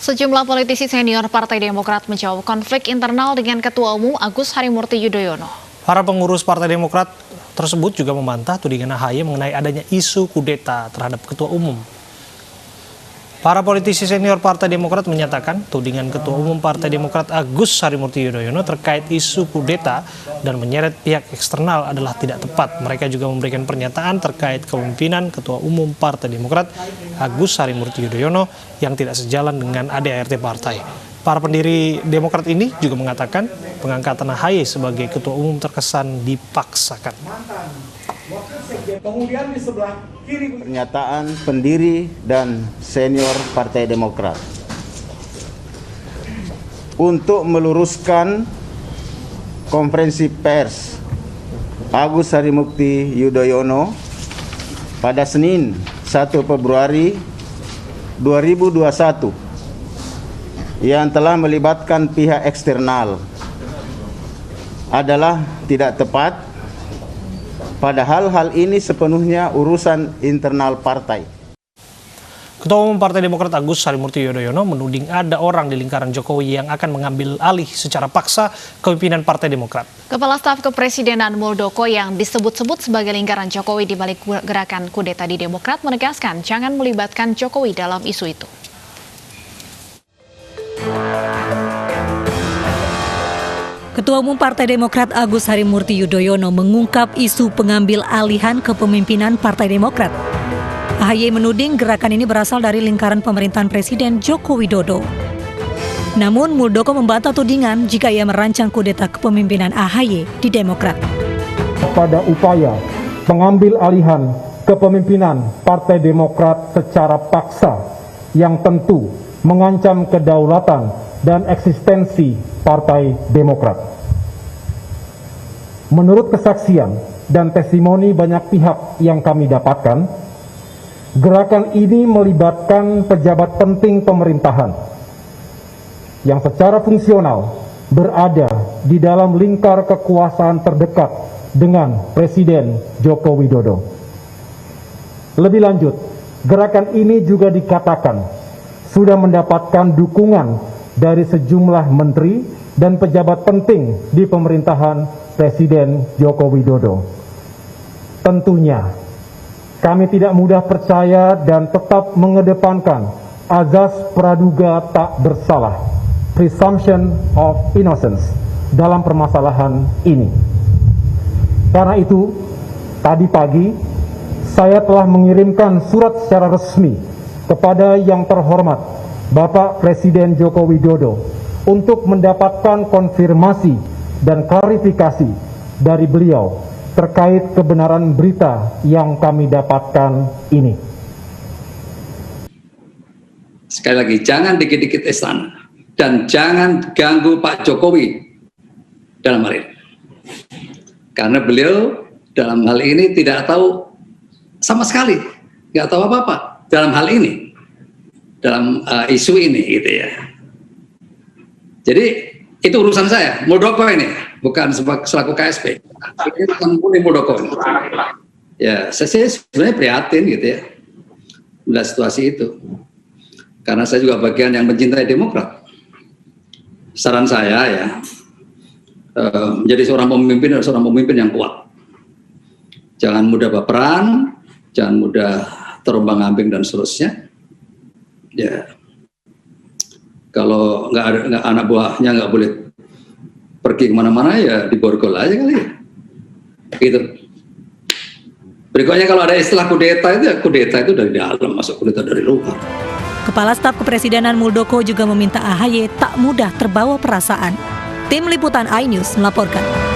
Sejumlah politisi senior Partai Demokrat menjawab konflik internal dengan Ketua Umum Agus Harimurti Yudhoyono. Para pengurus Partai Demokrat tersebut juga membantah tudingan AHY mengenai adanya isu kudeta terhadap Ketua Umum. Para politisi senior Partai Demokrat menyatakan tudingan Ketua Umum Partai Demokrat Agus Harimurti Yudhoyono terkait isu kudeta dan menyeret pihak eksternal adalah tidak tepat. Mereka juga memberikan pernyataan terkait kepemimpinan Ketua Umum Partai Demokrat Agus Harimurti Yudhoyono yang tidak sejalan dengan ADART partai. Para pendiri Demokrat ini juga mengatakan pengangkatan AHY sebagai Ketua Umum terkesan dipaksakan. Kemudian di sebelah kiri pernyataan pendiri dan senior Partai Demokrat untuk meluruskan konferensi pers Agus Harimurti Yudhoyono pada Senin 1 Februari 2021 yang telah melibatkan pihak eksternal adalah tidak tepat. Padahal hal ini sepenuhnya urusan internal partai. Ketua Umum Partai Demokrat Agus Harimurti Yudhoyono menuding ada orang di lingkaran Jokowi yang akan mengambil alih secara paksa kepemimpinan Partai Demokrat. Kepala Staf Kepresidenan Muldoko yang disebut-sebut sebagai lingkaran Jokowi di balik gerakan kudeta di Demokrat menegaskan jangan melibatkan Jokowi dalam isu itu. Ketua Umum Partai Demokrat Agus Harimurti Yudhoyono mengungkap isu pengambil alihan kepemimpinan Partai Demokrat. AHY menuding gerakan ini berasal dari lingkaran pemerintahan Presiden Joko Widodo. Namun Muldoko membantah tudingan jika ia merancang kudeta kepemimpinan AHY di Demokrat. Pada upaya pengambil alihan kepemimpinan Partai Demokrat secara paksa yang tentu mengancam kedaulatan dan eksistensi Partai Demokrat. Menurut kesaksian dan testimoni banyak pihak yang kami dapatkan, gerakan ini melibatkan pejabat penting pemerintahan yang secara fungsional berada di dalam lingkar kekuasaan terdekat dengan Presiden Joko Widodo. Lebih lanjut, gerakan ini juga dikatakan sudah mendapatkan dukungan dari sejumlah menteri dan pejabat penting di pemerintahan Presiden Joko Widodo. Tentunya, kami tidak mudah percaya dan tetap mengedepankan azas praduga tak bersalah, presumption of innocence, dalam permasalahan ini. Karena itu, tadi pagi, saya telah mengirimkan surat secara resmi kepada yang terhormat Bapak Presiden Joko Widodo untuk mendapatkan konfirmasi dan klarifikasi dari beliau terkait kebenaran berita yang kami dapatkan ini. Sekali lagi, jangan dikit-dikit istana dan jangan ganggu Pak Jokowi dalam hal ini. Karena beliau dalam hal ini tidak tahu sama sekali, nggak tahu apa-apa dalam hal ini. Dalam isu ini gitu ya. Jadi itu urusan saya, Muldoko ini, bukan selaku KSP. Ini bukan Muldoko ini. Ya, saya sebenarnya prihatin gitu ya melihat situasi itu. Karena saya juga bagian yang mencintai Demokrat. Saran saya ya, menjadi seorang pemimpin adalah seorang pemimpin yang kuat. Jangan mudah baperan, jangan mudah terombang-ambing dan seterusnya. Ya, kalau nggak ada anak buahnya nggak boleh pergi kemana-mana ya diborgol aja kali ya, gitu. Berikutnya kalau ada istilah kudeta itu dari dalam, masuk kudeta dari luar. Kepala Staf Kepresidenan Muldoko juga meminta AHY tak mudah terbawa perasaan. Tim Liputan iNews melaporkan.